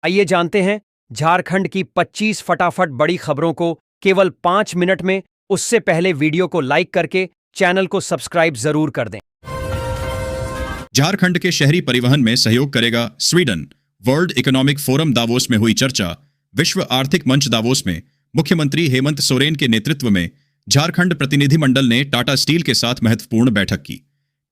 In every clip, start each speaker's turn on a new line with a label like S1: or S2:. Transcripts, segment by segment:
S1: आइए जानते हैं झारखंड की 25 फटाफट बड़ी खबरों को केवल 5 मिनट में। उससे पहले वीडियो को लाइक करके चैनल को सब्सक्राइब जरूर कर दें।
S2: झारखंड के शहरी परिवहन में सहयोग करेगा Sweden. World economic forum Davos में हुई चर्चा। विश्व आर्थिक मंच दावोस में मुख्यमंत्री हेमंत सोरेन के नेतृत्व में झारखंड प्रतिनिधिमंडल ने टाटा स्टील के साथ महत्वपूर्ण बैठक की।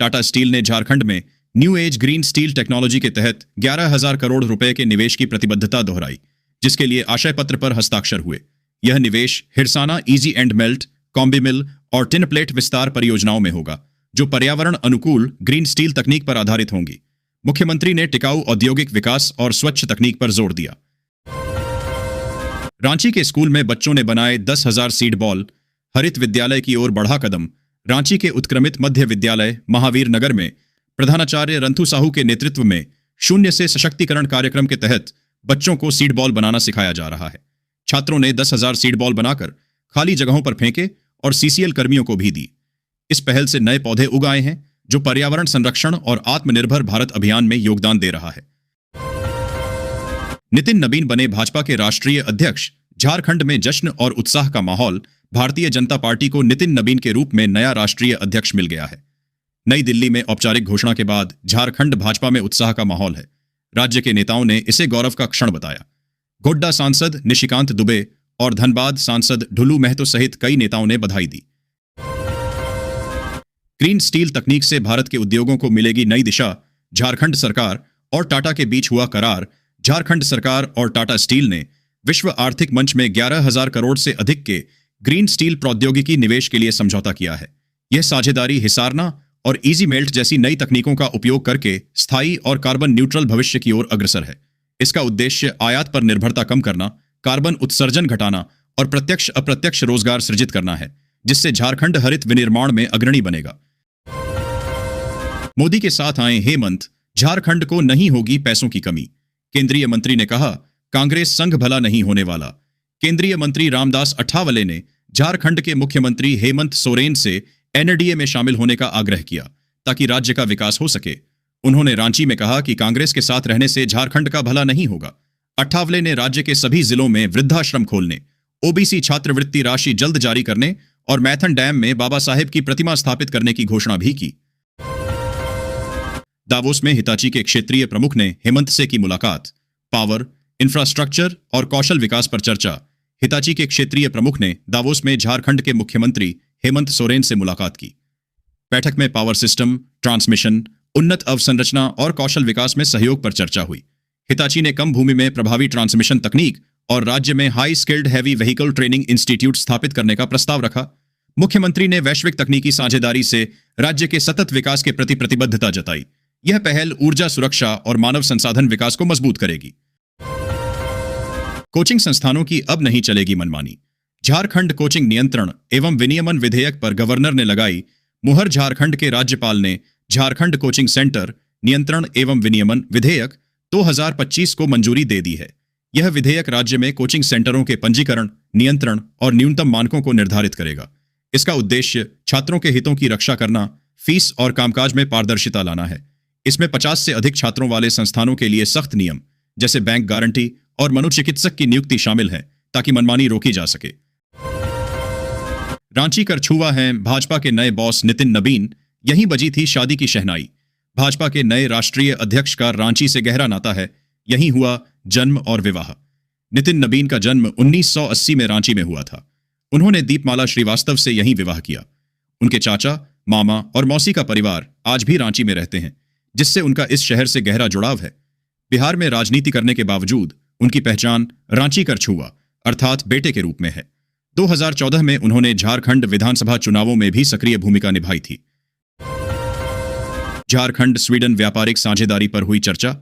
S2: टाटा स्टील ने झारखंड में new age green steel technology के तहत 11,000 करोड़ रुपए के निवेश की प्रतिबद्धता दोहराई, जिसके लिए आशय पत्र पर हस्ताक्षर हुए। यह निवेश हिरसाना इजी एंड मेल्ट, कॉम्बी मिल और टिन प्लेट विस्तार परियोजनाओं में होगा, जो पर्यावरण अनुकूल ग्रीन स्टील तकनीक पर आधारित होंगी। मुख्यमंत्री ने टिकाऊ औद्योगिक विकास और स्वच्छ तकनीक पर जोर दिया। रांची के स्कूल में बच्चों ने बनाए 10,000 सीड बॉल। हरित विद्यालय की ओर बढ़ा कदम। रांची के उत्क्रमित मध्य विद्यालय महावीर नगर में प्रधानाचार्य रंथु साहू के नेतृत्व में शून्य से सशक्तिकरण कार्यक्रम के तहत बच्चों को सीड बॉल बनाना सिखाया जा रहा है। छात्रों ने 10,000 सीड बॉल बनाकर खाली जगहों पर फेंके और सीसीएल कर्मियों को भी दी। इस पहल से नए पौधे उगाए हैं, जो पर्यावरण संरक्षण और आत्मनिर्भर भारत अभियान में योगदान दे रहा है। नितिन नबीन बने भाजपा के राष्ट्रीय अध्यक्ष। झारखंड में जश्न और उत्साह का माहौल। भारतीय जनता पार्टी को नितिन नबीन के रूप में नया राष्ट्रीय अध्यक्ष मिल गया है। नई दिल्ली में औपचारिक घोषणा के बाद झारखंड भाजपा में उत्साह का माहौल है। राज्य के नेताओं ने इसे गौरव का क्षण बताया। गोड्डा सांसद निशिकांत दुबे और धनबाद सांसद ढुलू महतो सहित कई नेताओं ने बधाई दी। ग्रीन स्टील तकनीक से भारत के उद्योगों को मिलेगी नई दिशा। झारखंड सरकार और टाटा के बीच हुआ करार। झारखंड सरकार और टाटा स्टील ने विश्व आर्थिक मंच में 11,000 करोड़ से अधिक के ग्रीन स्टील प्रौद्योगिकी निवेश के लिए समझौता किया है। यह साझेदारी हिसारना और इजी मेल्ट जैसी नई तकनीकों का उपयोग करके स्थायी और कार्बन न्यूट्रल भविष्य की ओर अग्रसर है। इसका उद्देश्य आयात पर निर्भरता कम करना, कार्बन उत्सर्जन घटाना और प्रत्यक्ष अप्रत्यक्ष रोजगार सृजित करना है, जिससे झारखंड हरित विनिर्माण में अग्रणी बनेगा। मोदी के साथ आए हेमंत। झारखंड को नहीं होगी पैसों की कमी। केंद्रीय मंत्री ने कहा, कांग्रेस संघ भला नहीं होने वाला। केंद्रीय मंत्री रामदास अठावले ने झारखंड के मुख्यमंत्री हेमंत सोरेन से एनडीए में शामिल होने का आग्रह किया, ताकि राज्य का विकास हो सके। उन्होंने रांची में कहा कि कांग्रेस के साथ रहने से झारखंड का भला नहीं होगा। अठावले ने राज्य के सभी जिलों में वृद्धाश्रम खोलने, ओबीसी छात्रवृत्ति राशि जल्द जारी करने और मैथन डैम में बाबा साहेब की प्रतिमा स्थापित करने की घोषणा भी की। दावोस में हिताची के क्षेत्रीय प्रमुख ने हेमंत से की मुलाकात। पावर, इंफ्रास्ट्रक्चर और कौशल विकास पर चर्चा। हिताची के क्षेत्रीय प्रमुख ने दावोस में झारखंड के मुख्यमंत्री हेमंत सोरेन से मुलाकात की। बैठक में पावर सिस्टम, ट्रांसमिशन, उन्नत अवसंरचना और कौशल विकास में सहयोग पर चर्चा हुई। हिताची ने कम भूमि में प्रभावी ट्रांसमिशन तकनीक और राज्य में high skilled heavy vehicle training institute स्थापित करने का प्रस्ताव रखा। मुख्यमंत्री ने वैश्विक तकनीकी साझेदारी से राज्य के सतत विकास के प्रति प्रतिबद्धता जताई। यह पहल ऊर्जा सुरक्षा और मानव संसाधन विकास को मजबूत करेगी। कोचिंग संस्थानों की अब नहीं चलेगी मनमानी। झारखंड कोचिंग नियंत्रण एवं विनियमन विधेयक पर गवर्नर ने लगाई मुहर। झारखंड के राज्यपाल ने झारखंड कोचिंग सेंटर नियंत्रण एवं विनियमन विधेयक 2025 को मंजूरी दे दी है। यह विधेयक राज्य में कोचिंग सेंटरों के पंजीकरण, नियंत्रण और न्यूनतम मानकों को निर्धारित करेगा। इसका उद्देश्य छात्रों के हितों की रक्षा करना, फीस और कामकाज में पारदर्शिता लाना है। इसमें 50 से अधिक छात्रों वाले संस्थानों के लिए सख्त नियम, जैसे बैंक गारंटी और मनोचिकित्सक की नियुक्ति शामिल है, ताकि मनमानी रोकी जा सके। रांची कर छुआ हैं भाजपा के नए बॉस नितिन नबीन। यहीं बजी थी शादी की शहनाई। भाजपा के नए राष्ट्रीय अध्यक्ष का रांची से गहरा नाता है। यहीं हुआ जन्म और विवाह। नितिन नबीन का जन्म 1980 में रांची में हुआ था। उन्होंने दीपमाला श्रीवास्तव से यहीं विवाह किया। उनके चाचा, मामा और मौसी का परिवार आज भी रांची में रहते हैं, जिससे उनका इस शहर से गहरा जुड़ाव है। बिहार में राजनीति करने के बावजूद उनकी पहचान रांची कर छुआ अर्थात बेटे के रूप में है। 2014 में उन्होंने झारखंड विधानसभा चुनावों में भी सक्रिय भूमिका निभाई थी। झारखंड स्वीडन व्यापारिक साझेदारी पर हुई चर्चा।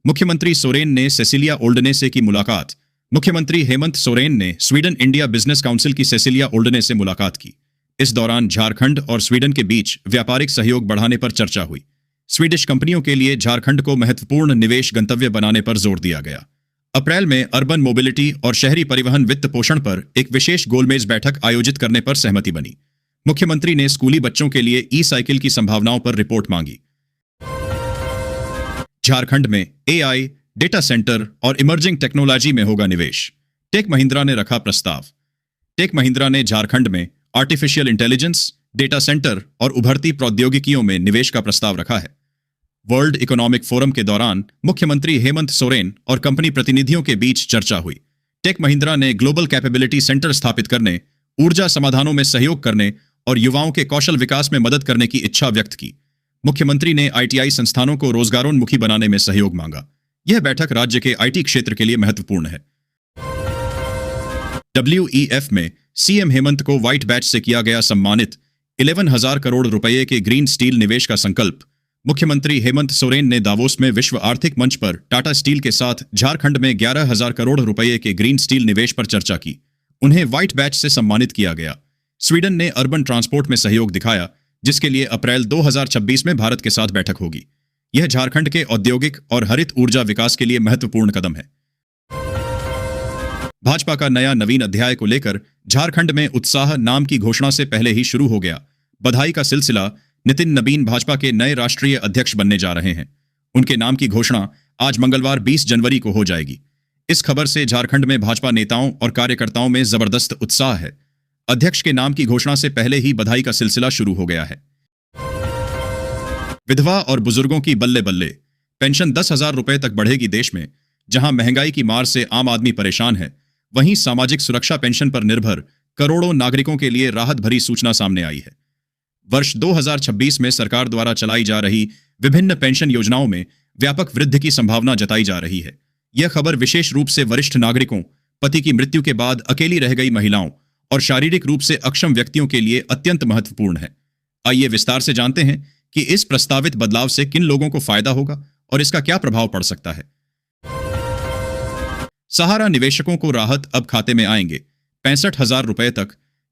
S2: मुख्यमंत्री सोरेन ने सेसिलिया ओल्डने से की मुलाकात। मुख्यमंत्री हेमंत सोरेन ने स्वीडन इंडिया बिजनेस काउंसिल की सेसिलिया ओल्डने से मुलाकात की। इस दौरान झारखंड और स्वीडन के बीच व्यापारिक सहयोग बढ़ाने पर चर्चा हुई। स्वीडिश कंपनियों के लिए झारखंड को महत्वपूर्ण निवेश गंतव्य बनाने पर जोर दिया गया। अप्रैल में अर्बन मोबिलिटी और शहरी परिवहन वित्त पोषण पर एक विशेष गोलमेज बैठक आयोजित करने पर सहमति बनी। मुख्यमंत्री ने स्कूली बच्चों के लिए ई साइकिल की संभावनाओं पर रिपोर्ट मांगी। झारखंड में एआई, डेटा सेंटर और इमर्जिंग टेक्नोलॉजी में होगा निवेश। टेक महिंद्रा ने रखा प्रस्ताव। टेक महिंद्रा ने झारखंड में आर्टिफिशियल इंटेलिजेंस, डेटा सेंटर और उभरती प्रौद्योगिकियों में निवेश का प्रस्ताव रखा है। वर्ल्ड इकोनॉमिक फोरम के दौरान मुख्यमंत्री हेमंत सोरेन और कंपनी प्रतिनिधियों के बीच चर्चा हुई। टेक महिंद्रा ने ग्लोबल कैपेबिलिटी सेंटर स्थापित करने, ऊर्जा समाधानों में सहयोग करने और युवाओं के कौशल विकास में मदद करने की इच्छा व्यक्त की। मुख्यमंत्री ने आईटीआई संस्थानों को रोजगारोन्मुखी बनाने में सहयोग मांगा। यह बैठक राज्य के आईटी क्षेत्र के लिए महत्वपूर्ण है। WEF में सीएम हेमंत को व्हाइट बैच से किया गया सम्मानित। 11,000 करोड़ रुपए के ग्रीन स्टील निवेश का संकल्प। मुख्यमंत्री हेमंत सोरेन ने दावोस में विश्व आर्थिक मंच पर टाटा स्टील के साथ झारखंड में 11,000 करोड़ रुपए के ग्रीन स्टील निवेश पर चर्चा की। उन्हें व्हाइट बैच से सम्मानित किया गया। स्वीडन ने अर्बन ट्रांसपोर्ट में सहयोग दिखाया, जिसके लिए अप्रैल 2026 में भारत के साथ बैठक होगी। यह झारखंड के औद्योगिक और हरित ऊर्जा विकास के लिए महत्वपूर्ण कदम है। भाजपा का नया नवीन अध्याय को लेकर झारखंड में उत्साह नाम की घोषणा से पहले ही शुरू हो गया। बधाई का सिलसिला। नितिन नबीन भाजपा के नए राष्ट्रीय अध्यक्ष बनने जा रहे हैं। उनके नाम की घोषणा आज मंगलवार 20 जनवरी को हो जाएगी। इस खबर से झारखंड में भाजपा नेताओं और कार्यकर्ताओं में जबरदस्त उत्साह है। अध्यक्ष के नाम की घोषणा से पहले ही बधाई का सिलसिला शुरू हो गया है। विधवा और बुजुर्गों की बल्ले बल्ले। पेंशन 10,000 रुपए तक बढ़ेगी। देश में जहां महंगाई की मार से आम आदमी परेशान है, वहीं सामाजिक सुरक्षा पेंशन पर निर्भर करोड़ों नागरिकों के लिए राहत भरी सूचना सामने आई है। वर्ष 2026 में सरकार द्वारा चलाई जा रही विभिन्न पेंशन योजनाओं में व्यापक वृद्धि की संभावना जताई जा रही है। यह खबर विशेष रूप से वरिष्ठ नागरिकों, पति की मृत्यु के बाद अकेली रह गई महिलाओं और शारीरिक रूप से अक्षम व्यक्तियों के लिए अत्यंत महत्वपूर्ण है। आइए विस्तार से जानते हैं कि इस प्रस्तावित बदलाव से किन लोगों को फायदा होगा और इसका क्या प्रभाव पड़ सकता है। सहारा निवेशकों को राहत, अब खाते में आएंगे 65,000 रुपए तक।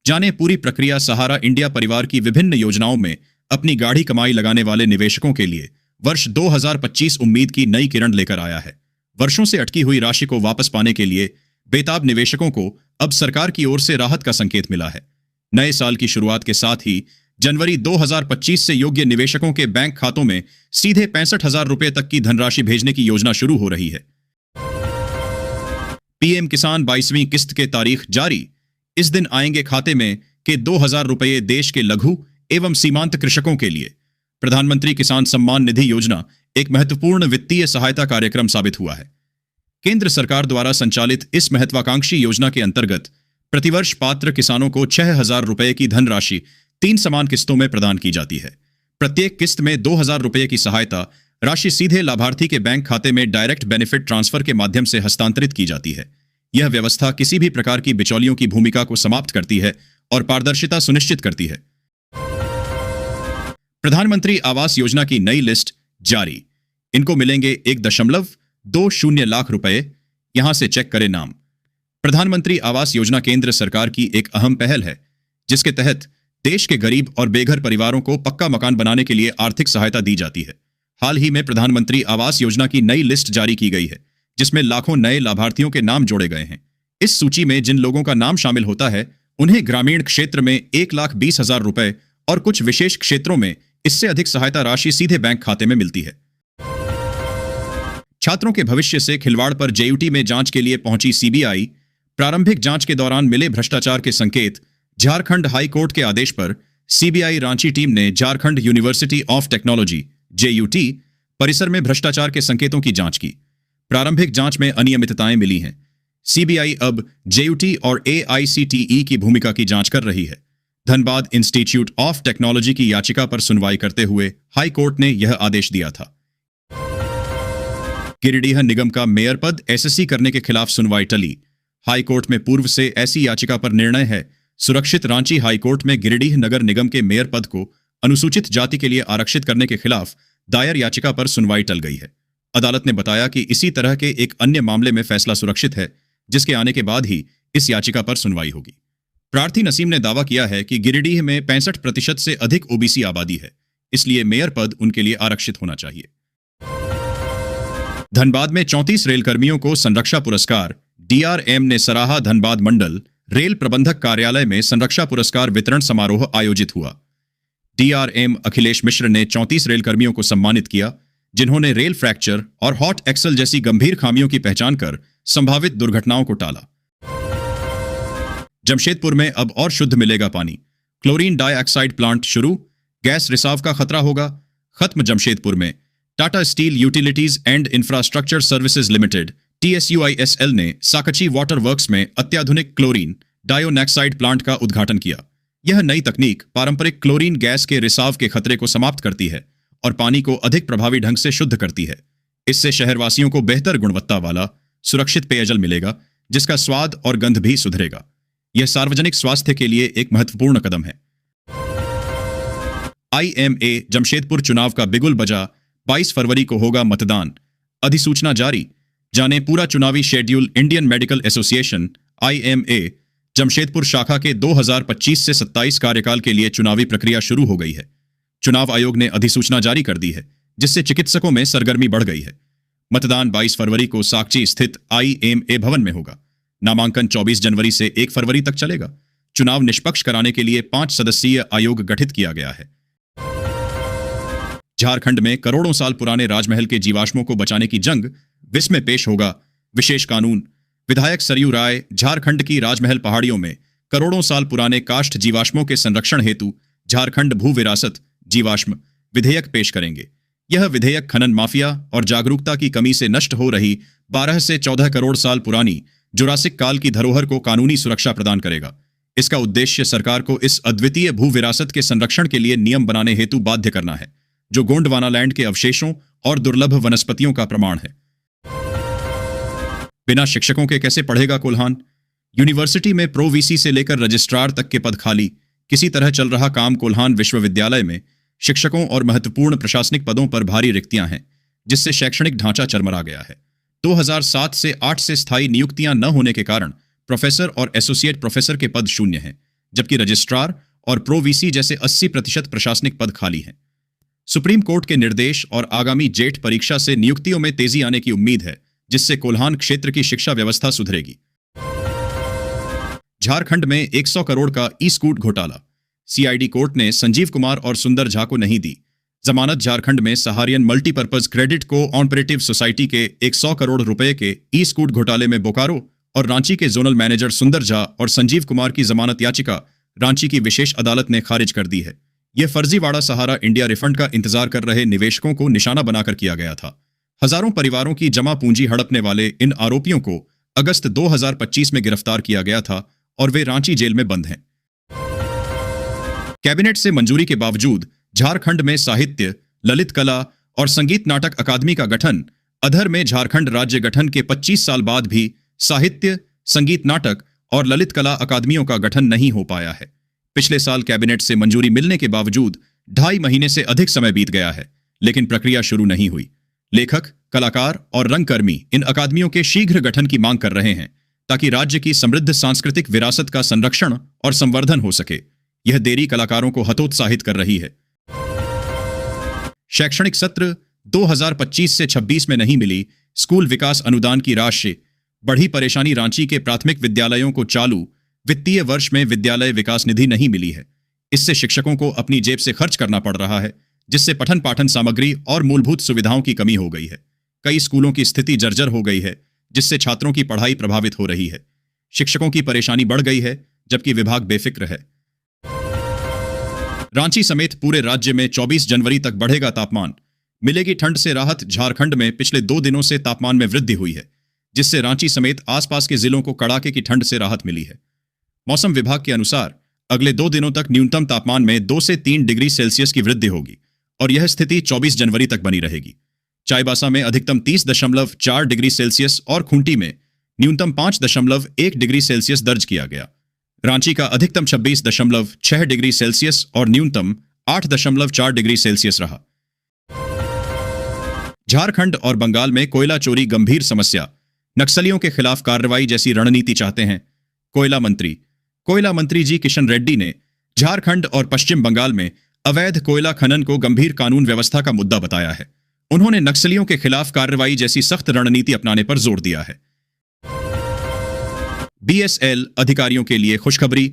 S2: जाने पूरी प्रक्रिया। सहारा इंडिया परिवार की विभिन्न योजनाओं में अपनी गाढ़ी कमाई लगाने वाले निवेशकों के लिए वर्ष 2025 उम्मीद की नई किरण लेकर आया है। वर्षों से अटकी हुई राशि को वापस पाने के लिए बेताब निवेशकों को अब सरकार की ओर से राहत का संकेत मिला है। नए साल की शुरुआत के साथ ही जनवरी 2025 से योग्य निवेशकों के बैंक खातों में सीधे 65,000 रुपए तक की धनराशि भेजने की योजना शुरू हो रही है। पीएम किसान 22वीं किस्त के तारीख जारी। इस दिन आएंगे खाते में के 2,000 रुपए देश के लघु एवं सीमांत कृषकों के लिए। प्रधानमंत्री किसान सम्मान निधि योजना एक महत्वपूर्ण वित्तीय सहायता कार्यक्रम साबित हुआ है। केंद्र सरकार द्वारा संचालित इस महत्वाकांक्षी योजना के अंतर्गत प्रतिवर्ष पात्र किसानों को 6,000 रुपए की धनराशि 3 समान किस्तों में प्रदान की जाती है। प्रत्येक किस्त में 2,000 रुपए की सहायता राशि सीधे लाभार्थी के बैंक खाते में डायरेक्ट बेनिफिट ट्रांसफर के माध्यम से हस्तांतरित की जाती है। यह व्यवस्था किसी भी प्रकार की बिचौलियों की भूमिका को समाप्त करती है और पारदर्शिता सुनिश्चित करती है। प्रधानमंत्री आवास योजना की नई लिस्ट जारी। इनको मिलेंगे 1.20 लाख रुपए। यहां से चेक करें नाम। प्रधानमंत्री आवास योजना केंद्र सरकार की एक अहम पहल है, जिसके तहत देश के गरीब और बेघर परिवारों को पक्का मकान बनाने के लिए आर्थिक सहायता दी जाती है। हाल ही में प्रधानमंत्री आवास योजना की नई लिस्ट जारी की गई है, जिसमें लाखों नए लाभार्थियों के नाम जोड़े गए हैं। इस सूची में जिन लोगों का नाम शामिल होता है, उन्हें ग्रामीण क्षेत्र में 1,20,000 रुपए और कुछ विशेष क्षेत्रों में इससे अधिक सहायता राशि सीधे बैंक खाते में मिलती है। छात्रों के भविष्य से खिलवाड़ पर जेयूटी में जांच के लिए पहुंची सीबीआई। प्रारंभिक जांच के दौरान मिले भ्रष्टाचार के संकेत। झारखंड हाई कोर्ट के आदेश पर सीबीआई रांची टीम ने झारखंड यूनिवर्सिटी ऑफ टेक्नोलॉजी जेयूटी परिसर में भ्रष्टाचार के संकेतों की जांच की। प्रारंभिक जांच में अनियमितताएं मिली हैं। सीबीआई अब जेयूटी और एआईसीटीई की भूमिका की जांच कर रही है। धनबाद इंस्टीट्यूट ऑफ टेक्नोलॉजी की याचिका पर सुनवाई करते हुए हाई कोर्ट ने यह आदेश दिया था। गिरिडीह निगम का मेयर पद एसएससी करने के खिलाफ सुनवाई टली। हाई कोर्ट में पूर्व से ऐसी याचिका पर निर्णय है। सुरक्षित रांची हाई कोर्ट में गिरिडीह नगर निगम के मेयर पद को अनुसूचित जाति के लिए आरक्षित करने के खिलाफ दायर याचिका पर सुनवाई टल गई है। अदालत ने बताया कि इसी तरह के एक अन्य मामले में फैसला सुरक्षित है, जिसके आने के बाद ही इस याचिका पर सुनवाई होगी। प्रार्थी नसीम ने दावा किया है कि गिरिडीह में 65% से अधिक ओबीसी आबादी है, इसलिए मेयर पद उनके लिए आरक्षित होना चाहिए। धनबाद में 34 रेलकर्मियों को संरक्षा पुरस्कार। डीआरएम ने सराहा। धनबाद मंडल रेल प्रबंधक कार्यालय में संरक्षा पुरस्कार वितरण समारोह आयोजित हुआ। डीआरएम अखिलेश मिश्र ने 34 रेलकर्मियों को सम्मानित किया, जिन्होंने रेल फ्रैक्चर और हॉट एक्सल जैसी गंभीर खामियों की पहचान कर संभावित दुर्घटनाओं को टाला। जमशेदपुर में अब और शुद्ध मिलेगा पानी, क्लोरीन डाइऑक्साइड प्लांट शुरू, गैस रिसाव का खतरा होगा खत्म। जमशेदपुर में Tata steel utilities and infrastructure services limited TSUISL ने साकची वाटर वर्क्स में अत्याधुनिक क्लोरीन डाइऑक्साइड प्लांट का उद्घाटन किया। यह नई तकनीक पारंपरिक क्लोरीन गैस के रिसाव के खतरे को समाप्त करती है और पानी को अधिक प्रभावी ढंग से शुद्ध करती है। इससे शहरवासियों को बेहतर गुणवत्ता वाला सुरक्षित पेयजल मिलेगा, जिसका स्वाद और गंध भी सुधरेगा। यह सार्वजनिक स्वास्थ्य के लिए एक महत्वपूर्ण कदम है। IMA जमशेदपुर चुनाव का बिगुल बजा, 22 फरवरी को होगा मतदान, अधिसूचना जारी। जाने पूरा चुनावी schedule. Indian medical association IMA Jamshedpur शाखा के 2025 से 27 कार्यकाल के लिए चुनावी प्रक्रिया शुरू हो गई है। चुनाव आयोग ने अधिसूचना जारी कर दी है, जिससे चिकित्सकों में सरगर्मी बढ़ गई है। मतदान 22 फरवरी को साकची स्थित IMA भवन में होगा। नामांकन 24 जनवरी से 1 फरवरी तक चलेगा। चुनाव निष्पक्ष कराने के लिए 5 सदस्यीय आयोग गठित किया गया है। झारखंड में करोड़ों साल पुराने राजमहल के जीवाश्मों को बचाने की जंग विस में पेश होगा विशेष कानून। विधायक सरयू राय झारखंड की राजमहल पहाड़ियों में करोड़ों साल पुराने काष्ठ जीवाश्मों के संरक्षण हेतु झारखंड भू विरासत जीवाश्म विधेयक पेश करेंगे। यह विधेयक खनन माफिया और जागरूकता की कमी से नष्ट हो रही 12 से 14 करोड़ साल पुरानी जुरासिक काल की धरोहर को कानूनी सुरक्षा प्रदान करेगा। इसका उद्देश्य सरकार को इस अद्वितीय भू विरासत के संरक्षण के लिए नियम बनाने हेतु बाध्य करना है, जो गोंडवानालैंड के अवशेषों और दुर्लभ वनस्पतियों का प्रमाण है। बिना शिक्षकों के कैसे पढ़ेगा कोल्हान? यूनिवर्सिटी में प्रो वीसी से लेकर रजिस्ट्रार तक के पद खाली। किसी तरह चल रहा काम कोल्हान विश्वविद्यालय में शिक्षकों और महत्वपूर्ण प्रशासनिक पदों पर भारी रिक्तियां हैं, जिससे शैक्षणिक ढांचा चरमरा गया है। 2007 से 8 से स्थायी नियुक्तियां न होने के कारण प्रोफेसर और एसोसिएट प्रोफेसर के पद शून्य हैं, जबकि रजिस्ट्रार और प्रो वीसी जैसे 80% प्रशासनिक पद खाली हैं। सुप्रीम कोर्ट के निर्देश और आगामी जेठ परीक्षा से नियुक्तियों में तेजी आने की उम्मीद है, जिससे कोल्हान क्षेत्र की शिक्षा व्यवस्था सुधरेगी। झारखंड में 100 करोड़ का ई-स्कूट घोटाला। CID कोर्ट ने संजीव कुमार और सुंदर झा को नहीं दी जमानत। झारखंड में सहारियन मल्टीपर्पज क्रेडिट कोऑपरेटिव सोसाइटी के 100 करोड़ रुपए के ई-स्कूट घोटाले में बोकारो और रांची के जोनल मैनेजर सुंदर झा और संजीव कुमार की जमानत याचिका रांची की विशेष अदालत ने खारिज कर दी है। यह फर्जीवाड़ा सहारा इंडिया रिफंड का इंतजार कर रहे निवेशकों को निशाना बनाकर किया गया था। हजारों परिवारों की जमा पूंजी हड़पने वाले इन आरोपियों को अगस्त 2025 में गिरफ्तार किया गया था और वे रांची जेल में बंद हैं। कैबिनेट से मंजूरी के बावजूद झारखंड में साहित्य, ललित कला और संगीत नाटक अकादमी का गठन। अधर में झारखंड राज्य गठन के 25 साल बाद भी साहित्य, संगीत नाटक और ललित कला अकादमियों का गठन नहीं हो पाया है। पिछले साल कैबिनेट से मंजूरी मिलने के बावजूद 2.5 महीने से अधिक समय बीत गया है, लेकिन प्रक्रिया शुरू नहीं हुई। लेखक, कलाकार और रंगकर्मी इन अकादमियों के शीघ्र गठन की मांग कर रहे हैं, ताकि राज्य की समृद्ध सांस्कृतिक विरासत का संरक्षण और संवर्धन हो सके। यह देरी कलाकारों को हतोत्साहित कर रही है। शैक्षणिक सत्र 2025 से 26 में नहीं मिली स्कूल विकास अनुदान की राशि। बढ़ी परेशानी। रांची के प्राथमिक विद्यालयों को चालू वित्तीय वर्ष में विद्यालय विकास निधि नहीं मिली है। इससे शिक्षकों को अपनी जेब से खर्च करना पड़ रहा है, जिससे पठन पाठन सामग्री और मूलभूत सुविधाओं की कमी हो गई है। कई स्कूलों की स्थिति जर्जर हो गई है, जिससे छात्रों की पढ़ाई प्रभावित हो रही है। शिक्षकों की परेशानी बढ़ गई है, जबकि विभाग बेफिक्र है। रांची समेत पूरे राज्य में 24 जनवरी तक बढ़ेगा तापमान। मिलेगी ठंड से राहत। झारखंड में पिछले 2 दिनों से तापमान में वृद्धि हुई है, जिससे रांची समेत आसपास के जिलों को कड़ाके की ठंड से राहत मिली है। मौसम विभाग के अनुसार अगले 2 दिनों तक न्यूनतम तापमान में 2 से 3 डिग्री सेल्सियस की वृद्धि होगी और यह स्थिति 24 जनवरी तक बनी रहेगी। चाईबासा में अधिकतम 30.4 डिग्री सेल्सियस और खूंटी में न्यूनतम 5.1 डिग्री सेल्सियस दर्ज किया गया। रांची का अधिकतम 26.6 डिग्री सेल्सियस और न्यूनतम 8.4 डिग्री सेल्सियस रहा। झारखंड और बंगाल में कोयला चोरी गंभीर समस्या। नक्सलियों के खिलाफ कार्रवाई जैसी रणनीति चाहते हैं कोयला मंत्री जी किशन रेड्डी ने झारखंड और पश्चिम बंगाल में अवैध कोयला खनन को गंभीर कानून व्यवस्था का मुद्दा बताया है। उन्होंने नक्सलियों के खिलाफ कार्रवाई जैसी सख्त रणनीति अपनाने पर जोर दिया है। BSL अधिकारियों के लिए खुशखबरी।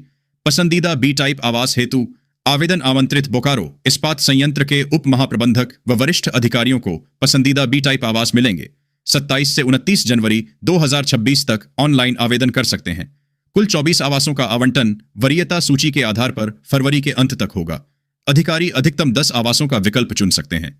S2: पसंदीदा B टाइप आवास हेतु आवेदन आमंत्रित बोकारो इस्पात संयंत्र के उप महाप्रबंधक व वरिष्ठ अधिकारियों को पसंदीदा बी टाइप आवास मिलेंगे। 27 से 29 जनवरी 2026 तक ऑनलाइन आवेदन कर सकते हैं। कुल 24 आवासों का आवंटन वरीयता सूची के आधार पर फरवरी के अंत तक होगा। अधिकारी अधिकतम 10 आवासों का विकल्प चुन सकते हैं।